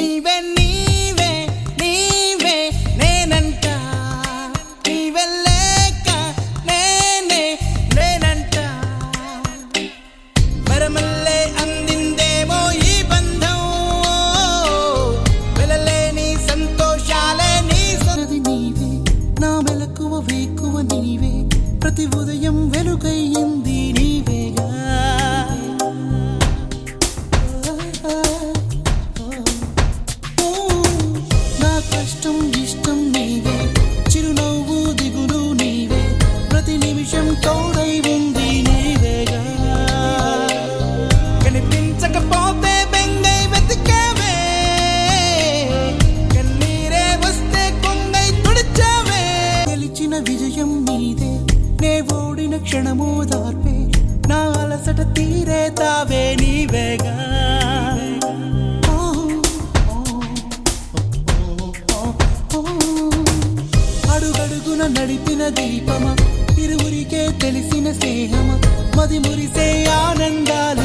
నీవే నీవే నీవే నేనంట నీవే లేక నేనే నేనంట మరమల్లే అందిందేమో ఈ బంధం వెలలేని సంతోషాలే నీ సరది నీవే నా మెలకువ వేకువ నీవే ప్రతి ఉదయం వెలుగయ్యింది నీవేగా నా కష్టం ఇష్టం నీవే చిరునవ్వు దిగులు నీవే ప్రతి నిమిషం తోడై ఉంది నీవేగా కనిపించకపోతే బెంగై వెతికావే కన్నీరే వస్తే కొంగై తుడిచావే గెలిచిన విజయం నీదే నే ఓడిన క్షణము దార్పే నా అలసట తీరే తావే నీవేగా అడుగడుగున నడిపిన దీపమ ఇరువురికే తెలిసిన స్నేహమ మది మురిసే ఆనందాలు